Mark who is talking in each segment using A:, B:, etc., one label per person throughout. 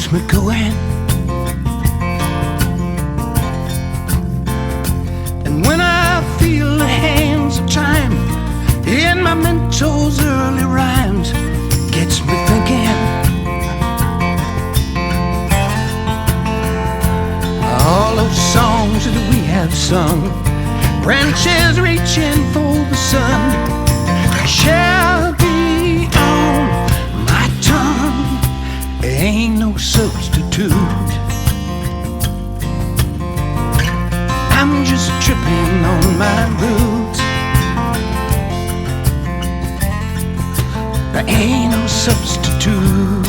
A: gets me going. And when I feel the hands of time in my mental's early rhymes, gets me thinking. All those songs that we have sung, branches reaching for the sun, shall be on my tongue. Ain't no substitute. I'm just tripping on my roots. There ain't no substitute.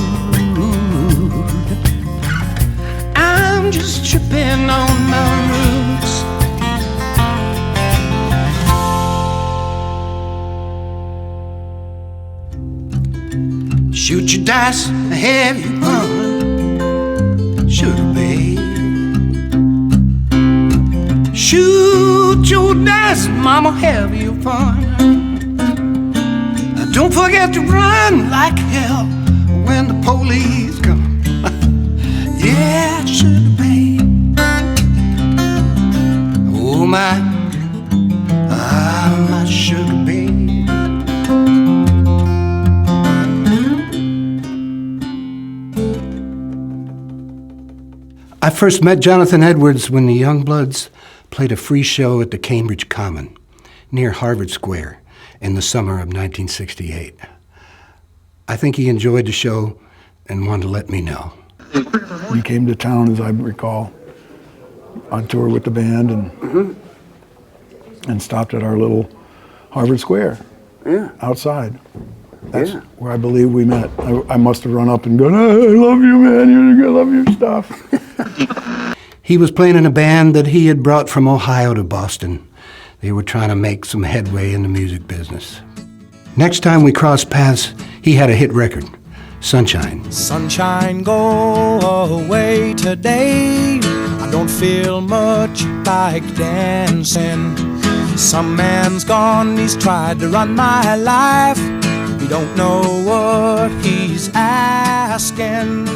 A: I'm just tripping on my roots. Shoot your dice, have your fun, sugar babe. Shoot your dice, mama, have your fun. Don't forget to run like hell when the police come. Yeah, sugar babe. Oh my, my sugar babe. I first met Jonathan Edwards when the Youngbloods played a free show at the Cambridge Common near Harvard Square in the summer of 1968. I think he enjoyed the show and wanted to let me know.
B: He came to town, as I recall, on tour with the band and stopped at our little Harvard Square outside. That's where I believe we met. I must have run up and gone, "I love you, man, I love your stuff."
A: He was playing in a band that he had brought from Ohio to Boston. They were trying to make some headway in the music business. Next time we crossed paths, he had a hit record, Sunshine.
C: Sunshine, go away today. I don't feel much like dancing. Some man's gone, he's tried to run my life. He don't know what he's asking.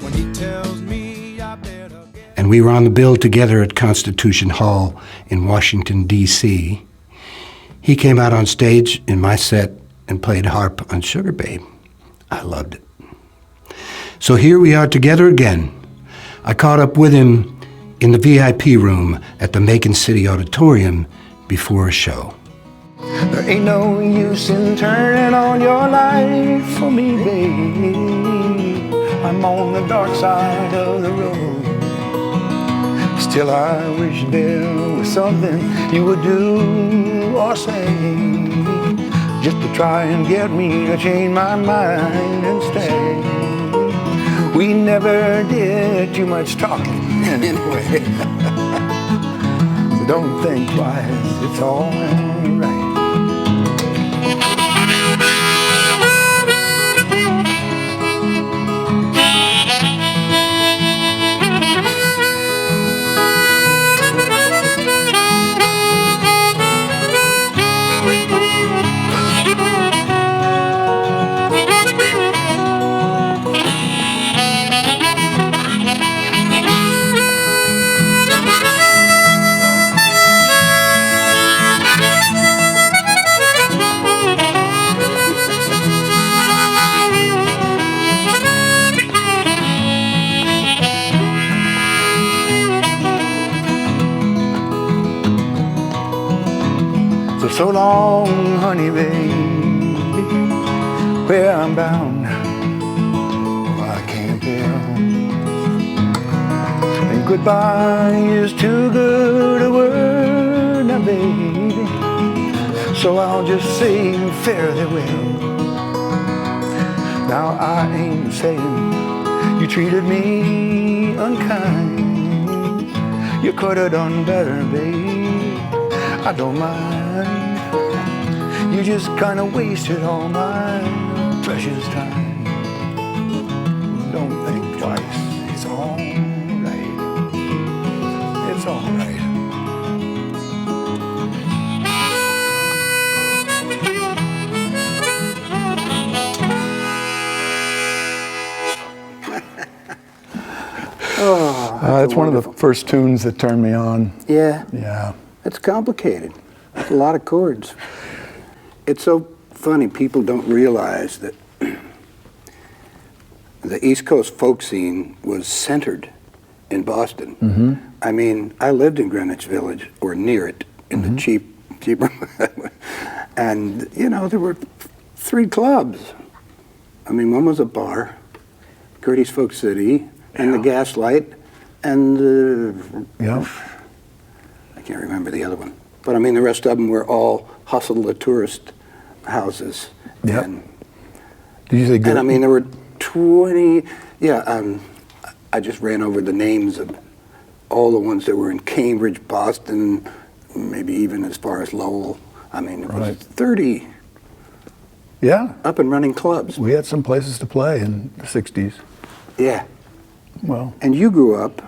C: When he tells me I better get...
A: And we were on the bill together at Constitution Hall in Washington, D.C. He came out on stage in my set and played harp on Sugar Babe. I loved it. So here we are together again. I caught up with him in the VIP room at the Macon City Auditorium before a show.
D: There ain't no use in turning on your light for me, babe. I'm on the dark side of the road. Still I wish there was something you would do or say, just to try and get me to change my mind and stay. We never did too much talking anyway. So don't think twice, it's all right. So long, honey, baby, where I'm bound, I can't tell. And goodbye is too good a word now, baby, so I'll just say fare thee well. Now I ain't saying you treated me unkind. You could have done better, babe, I don't mind. You just kind of wasted all my precious time. Don't think twice, it's all right. It's all right.
B: That's one of
D: wonderful.
B: the first tunes that turned me on.
D: Yeah.
B: Yeah.
D: It's complicated. It's a lot of chords. It's so funny, people don't realize that the East Coast folk scene was centered in Boston.
B: Mm-hmm.
D: I mean, I lived in Greenwich Village, or near it, in the cheaper, and, you know, there were 3 clubs. I mean, one was a bar, Gertie's Folk City, and the Gaslight, and
B: Yeah.
D: I can't remember the other one. But I mean, the rest of them were all hustle the tourist houses.
B: Yep.
D: And,
B: Did you say good?
D: and I mean, there were 20, I just ran over the names of all the ones that were in Cambridge, Boston, maybe even as far as Lowell. I mean, it was
B: Right.
D: 30
B: Yeah.
D: up and running clubs.
B: We had some places to play in the 60s.
D: Yeah.
B: Well,
D: And you grew up,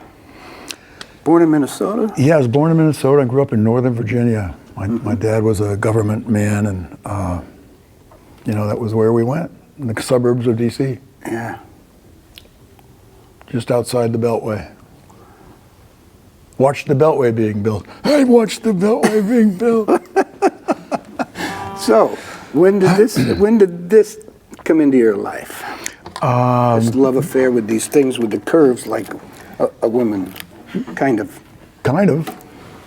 D: born in Minnesota?
B: yeah, I was born in Minnesota. I grew up in Northern Virginia. My dad was a government man, and, you know, that was where we went, in the suburbs of D.C.,
D: Yeah.
B: just outside the Beltway. Watched the Beltway being built. I watched the Beltway being built.
D: So, when did this come into your life? This love affair with these things with the curves, like a woman, kind of.
B: Kind of.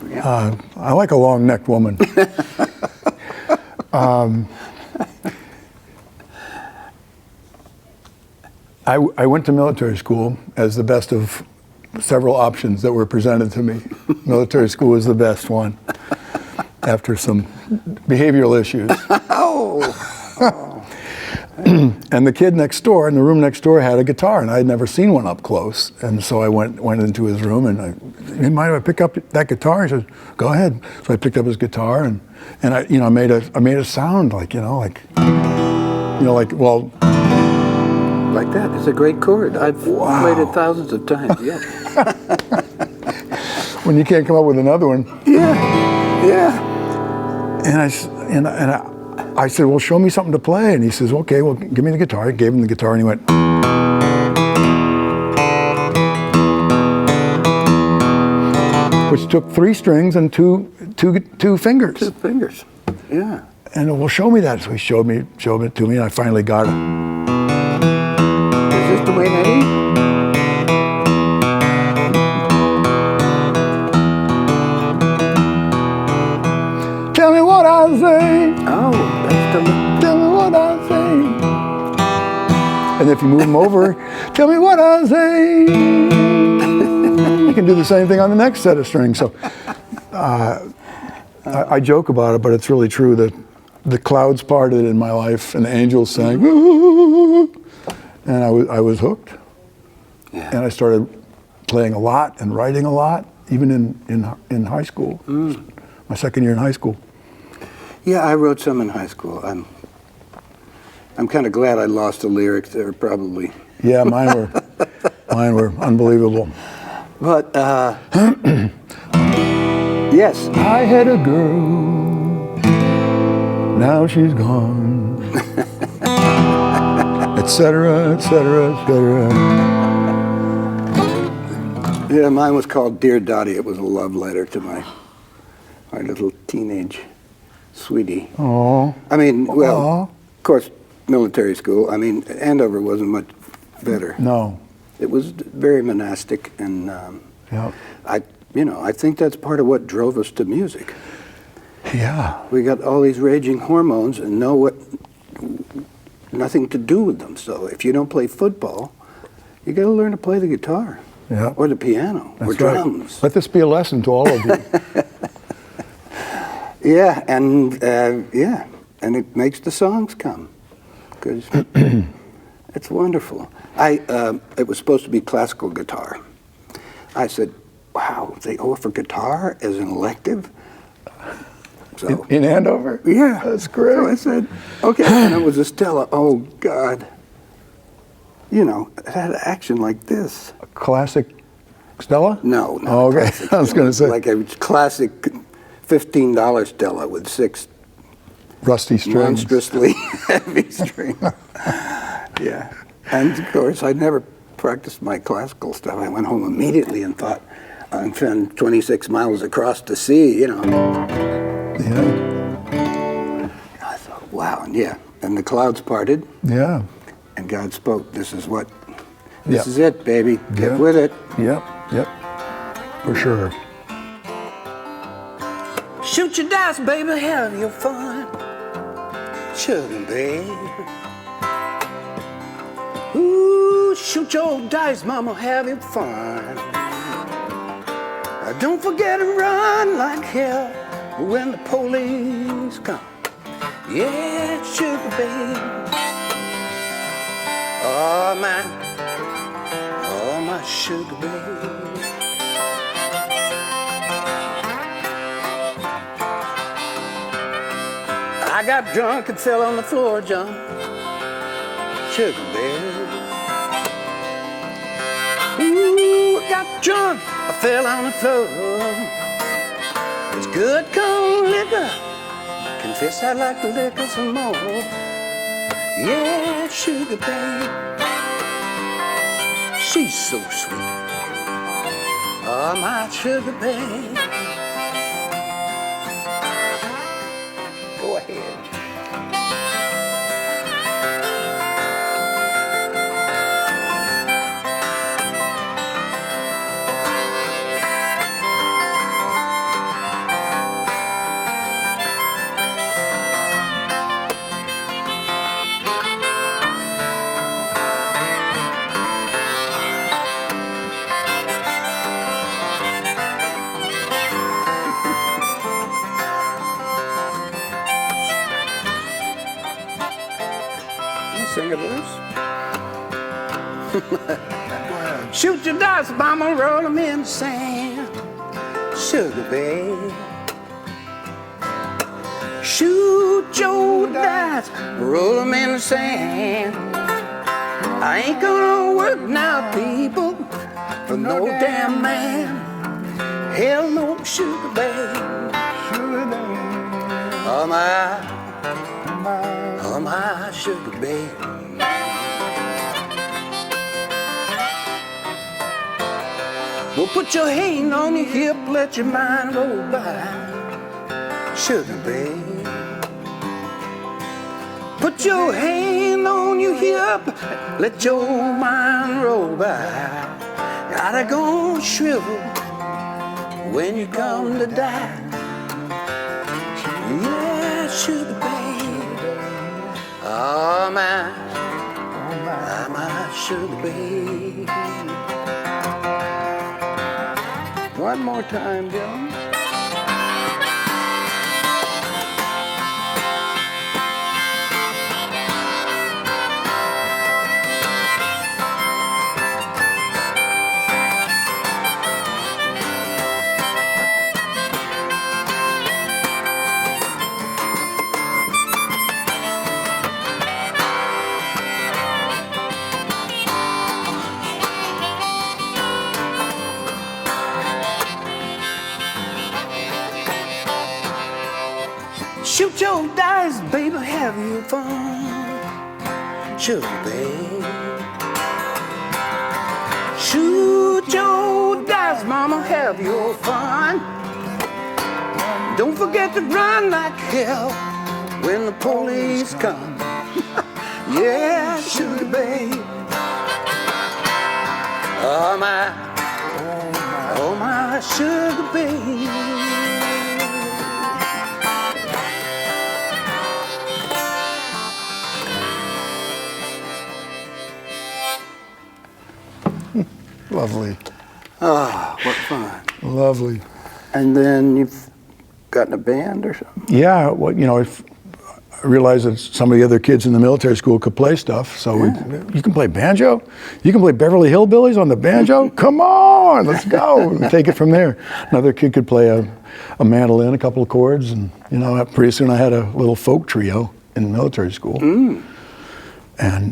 D: Yeah.
B: I like a long-necked woman. I went to military school as the best of several options that were presented to me. Military school was the best one, after some behavioral issues. And the kid next door, in the room next door, had a guitar, and I had never seen one up close. And so I went into his room, and "You mind if I pick up that guitar?" He said, "Go ahead." So I picked up his guitar, and I, you know, I made a sound like, like well,
D: Like that. It's a great chord. I've played it thousands of times. Yeah.
B: when you can't come up with another one.
D: Yeah. Yeah.
B: And I said, "Well, show me something to play." And he says, "Okay, well, give me the guitar." I gave him the guitar, and he went, which took 3 strings and two fingers.
D: 2 fingers. Yeah.
B: And well, show me that. So he showed it to me, and I finally got it.
D: Is this the way that is?
B: Tell me what I say.
D: Oh, that's the.
B: Tell me what I say. And if you move them over, tell me what I say. You can do the same thing on the next set of strings. So I joke about it, but it's really true that the clouds parted in my life and the angels sang, and I was hooked.
D: Yeah.
B: And I started playing a lot and writing a lot, even in high school. My second year in high school.
D: Yeah, I wrote some in high school. I'm kind of glad I lost the lyrics. They were probably.
B: Yeah, mine were unbelievable.
D: But yes.
B: I had a girl, now she's gone, etc., etc., etc.
D: Yeah, mine was called Dear Dottie. It was a love letter to my little teenage sweetie.
B: Oh.
D: I mean, well,
B: Aw.
D: of course, military school. I mean, Andover wasn't much better.
B: No.
D: It was very monastic, and
B: Yeah.
D: I think that's part of what drove us to music.
B: Yeah.
D: We got all these raging hormones and nothing to do with them. So if you don't play football, you got to learn to play the guitar,
B: Yeah.
D: or the piano, or
B: That's right.
D: drums.
B: Let this be a lesson to all of you.
D: Yeah, and it makes the songs come, because it's wonderful. It was supposed to be classical guitar. I said, "Wow, they offer guitar as an elective." So
B: In Andover?
D: yeah,
B: That's great.
D: So I said, "Okay," and it was a Stella. Oh God, it had action like this.
B: Classic Stella?
D: No, not
B: Oh, okay.
D: classic
B: I was going to say.
D: like a classic $15 Stella with 6
B: Rusty strings.
D: monstrously heavy strings. Yeah, and of course, I'd never practiced my classical stuff. I went home immediately and thought,
A: And then 26 miles across the sea, you know.
B: Yeah.
A: I thought, wow, and yeah. And the clouds parted,
B: Yeah.
A: and God spoke. This is
B: Yeah.
A: it, baby. Get
B: Yeah.
A: with it.
B: Yep. Yep. For sure.
A: Shoot your dice, baby, have your fun. Sugar, babe. Ooh, shoot your dice, mama, have your fun. Don't forget to run like hell when the police come. Yeah, sugar, babe. Oh, my sugar, babe. I got drunk and fell on the floor, John. Sugar, babe. Ooh, I got drunk, I fell on the floor. It's good cold liquor. Confess I'd like to liquor some more. Yeah, sugar, babe. She's so sweet. Oh, my sugar, babe. Go ahead. Sing a verse. Shoot your dice, mama, roll them in the sand. Sugar, babe. Shoot your dice, roll them in the sand. I ain't gonna work now, people, for no damn man. Hell no, sugar, babe. Sugar, babe. Oh, my sugar, babe. Well, put your hand on your hip, let your mind roll by. Sugar, babe. Put your hand on your hip, let your mind roll by. Gotta go shrivel when you come to die. Yeah, sugar, babe. Oh, my sugar, babe. One more time, John. Shoot your dice, baby, have your fun. Sugar, babe. Shoot your dice, mama, have your fun. Don't forget to run like hell when the police come. Yeah, sugar, babe. Oh, my sugar, babe.
B: Lovely.
A: Ah, what fun.
B: Lovely.
A: And then you've gotten a band or something?
B: Yeah, well, you know, I realized that some of the other kids in the military school could play stuff. So you can play banjo? You can play Beverly Hillbillies on the banjo? Come on, let's go. And take it from there. Another kid could play a mandolin, a couple of chords. And, you know, pretty soon I had a little folk trio in military school. And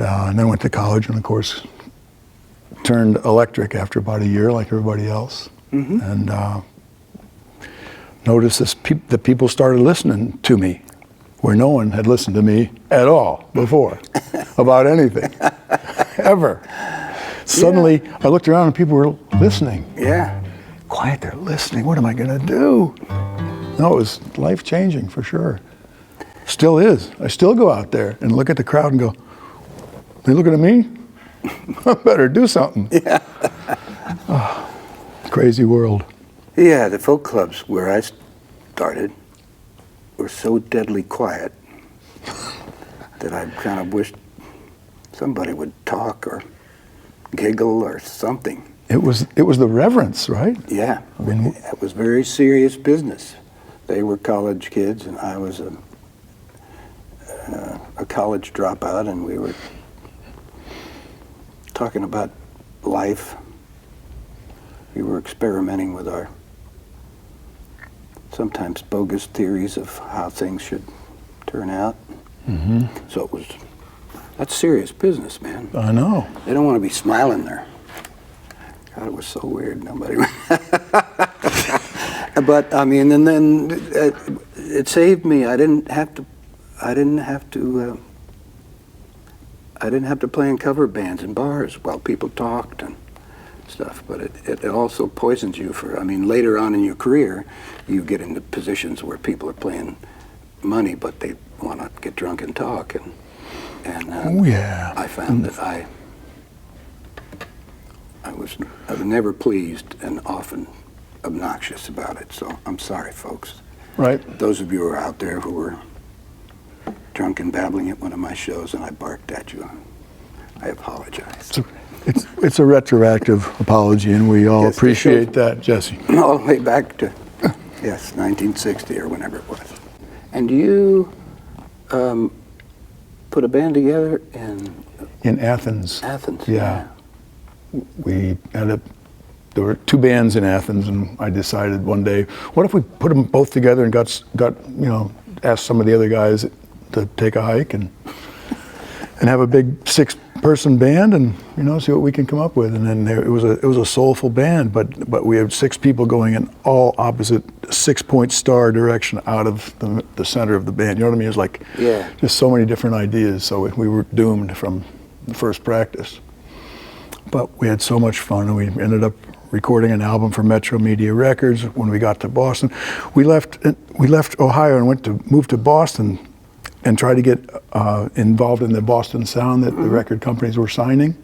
B: then went to college and, of course, turned electric after about a year like everybody else. And noticed that people started listening to me where no one had listened to me at all before about anything, ever. Suddenly, I looked around and people were listening.
A: Yeah.
B: quiet there listening. What am I going to do? No, it was life-changing for sure. Still is. I still go out there and look at the crowd and go, they looking at me? I better do something.
A: Yeah.
B: Oh, crazy world.
A: Yeah, the folk clubs where I started were so deadly quiet that I kind of wished somebody would talk or giggle or something.
B: It was the reverence, right?
A: Yeah,
B: I mean,
A: it was very serious business. They were college kids, and I was a college dropout, and we were talking about life. We were experimenting with our sometimes bogus theories of how things should turn out.
B: Mm-hmm.
A: So that's serious business, man.
B: I know.
A: They don't want to be smiling there. God, it was so weird. Nobody. But I mean, and then it saved me. I didn't have to play in cover bands and bars while people talked and stuff. But it also poisons you for. I mean, later on in your career, you get into positions where people are playing money, but they want to get drunk and talk. And
B: oh yeah.
A: I found that I was never pleased and often obnoxious about it. So I'm sorry, folks.
B: Right.
A: Those of you who are out there who were drunk and babbling at one of my shows and I barked at you, I apologize.
B: It's a retroactive apology, and we all appreciate that, Jesse.
A: All the way back to, 1960 or whenever it was. And you put a band together
B: In Athens.
A: Athens.
B: Yeah. We there were two bands in Athens, and I decided one day, what if we put them both together and got asked some of the other guys to take a hike and have a big 6-person band and see what we can come up with. And then it was a soulful band, but we had 6 people going in all opposite 6-point star direction out of the center of the band. You know what I mean? It was like just so many different ideas. So we were doomed from the first practice. But we had so much fun, and we ended up recording an album for Metro Media Records. When we got to Boston, we left Ohio and moved to Boston and tried to get involved in the Boston sound that the record companies were signing.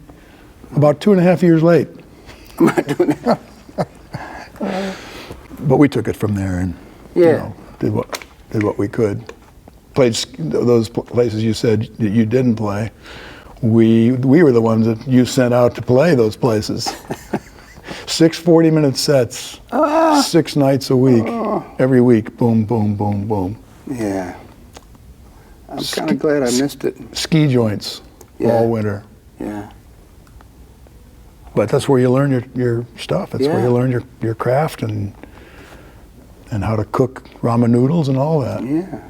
B: About 2.5 years late. But we took it from there and did what we could. Played those places you said that you didn't play. We were the ones that you sent out to play those places. 6 40-minute sets, 6 nights a week, every week. Boom, boom, boom, boom.
A: Yeah. I'm kind of glad I missed it.
B: Ski joints all winter.
A: Yeah.
B: But that's where you learn your stuff. That's where you learn your craft and how to cook ramen noodles and all that.
A: Yeah.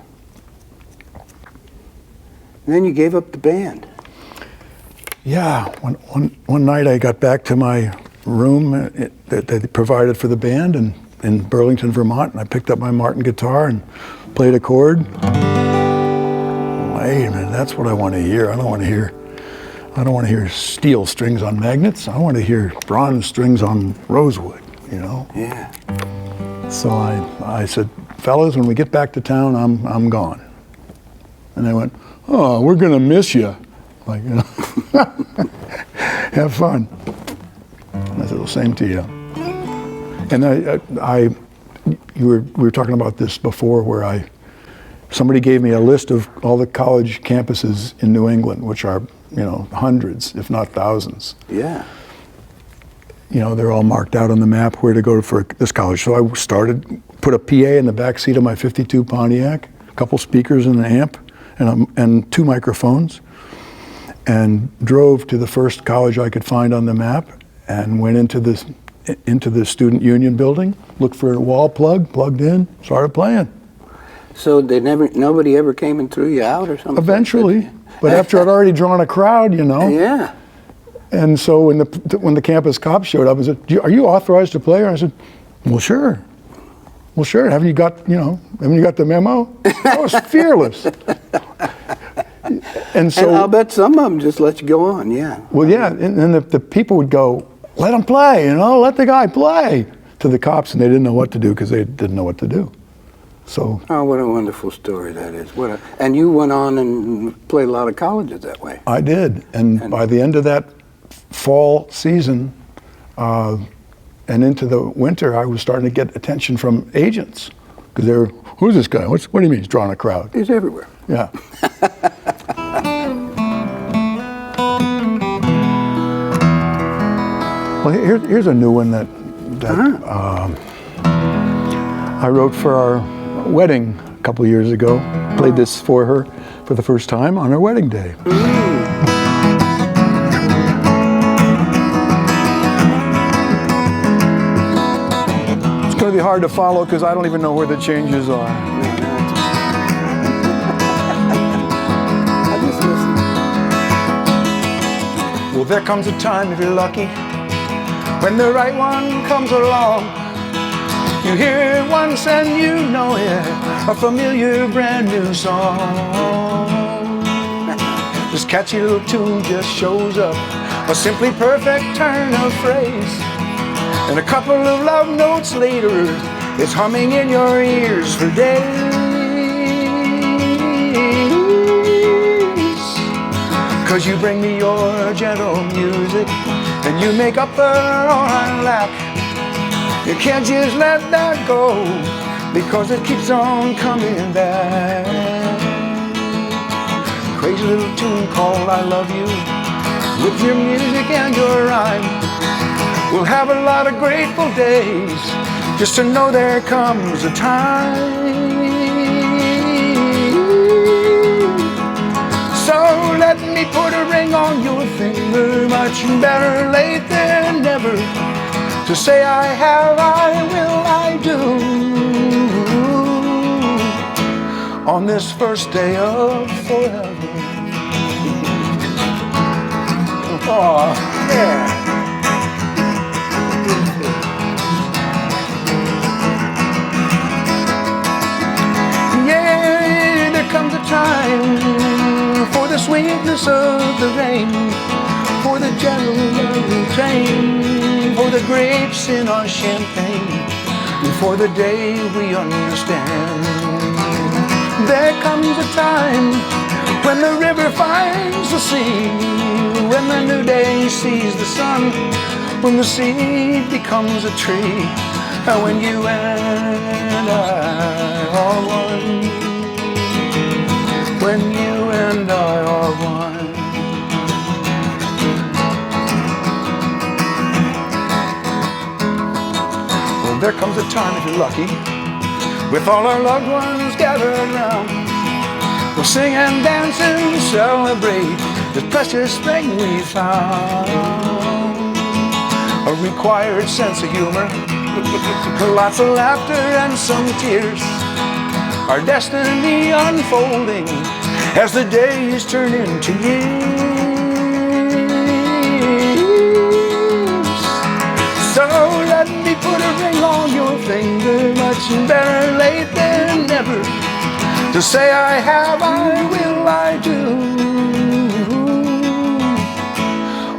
A: And then you gave up the band.
B: Yeah. One night I got back to my room that they provided for the band in Burlington, Vermont, and I picked up my Martin guitar and played a chord. Wait a minute, that's what I want to hear. I don't want to hear steel strings on magnets. I want to hear bronze strings on rosewood,
A: Yeah.
B: So I said, fellas, when we get back to town, I'm gone. And they went, oh, we're gonna miss you. Like, have fun. And I said, well, same to you. And we were talking about this before, where somebody gave me a list of all the college campuses in New England, which are, hundreds, if not thousands.
A: Yeah.
B: They're all marked out on the map where to go for this college. So I put a PA in the back seat of my 52 Pontiac, a couple speakers and an amp, and 2 microphones, and drove to the first college I could find on the map, and went into the student union building, looked for a wall plug, plugged in, started playing.
A: So nobody ever came and threw you out or something?
B: Eventually, but after I'd already drawn a crowd,
A: Yeah.
B: And so when the campus cops showed up and said, "Are you authorized to play?" And I said, "Well, sure. Well, sure. Haven't you got the memo?" I was fearless. And so
A: I'll bet some of them just let you go on. Yeah.
B: Well, yeah, and the people would go, "Let him play, let the guy play." to the cops, and they didn't know what to do because they didn't know what to do. So
A: Oh, what a wonderful story that is. And you went on and played a lot of colleges that way.
B: I did, and by the end of that fall season and into the winter, I was starting to get attention from agents because they're, who's this guy? What do you mean he's drawing a crowd?
A: He's everywhere.
B: Yeah. Well, here's a new one that I wrote for our wedding a couple of years ago. Played this for her for the first time on her wedding day. It's going to be hard to follow because I don't even know where the changes are.
A: I just listen.
D: Well, there comes a time, if you're lucky, when the right one comes along. You hear it once and you know it, a familiar brand new song. This catchy little tune just shows up, a simply perfect turn of phrase. And a couple of love notes later, it's humming in your ears for days. 'Cause you bring me your gentle music, and you make up for all I lack. You can't just let that go, because it keeps on coming back. Crazy little tune called I Love You, with your music and your rhyme. We'll have a lot of grateful days, just to know there comes a time. So let me put a ring on your finger, much better late than never. To say I have, I will, I do. On this first day of forever. Oh, yeah. Yeah, there comes a time for the sweetness of the rain, for the gentle train, for the grapes in our champagne, and for the day we understand. There comes a time when the river finds the sea, when the new day sees the sun, when the seed becomes a tree, and when you and I are one, when you and I are one. There comes a time, if you're lucky, with all our loved ones gathered around. We'll sing and dance and celebrate this precious thing we found. A required sense of humor, lots of laughter and some tears. Our destiny unfolding as the days turn into years. So let me put a ring on your finger, much better late than never. To say I have, I will, I do.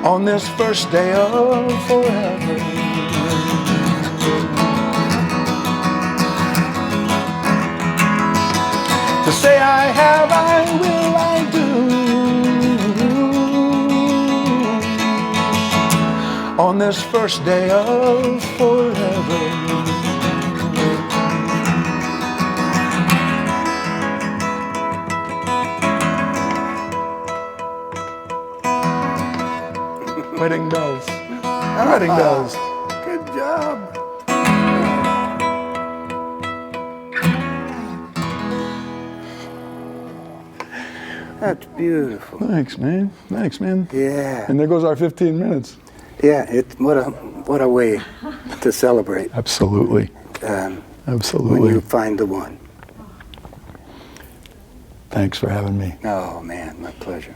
D: On this first day of forever. To say I have, I will, I do. On this first day of forever. Wedding bells. Wedding bells.
A: Good job. That's beautiful.
B: Thanks, man. Thanks, man.
A: Yeah.
B: And there goes our 15 minutes.
A: Yeah, what a way to celebrate
B: Absolutely.
A: when
B: Absolutely.
A: you find the one.
B: Thanks for having me.
A: Oh man, my pleasure.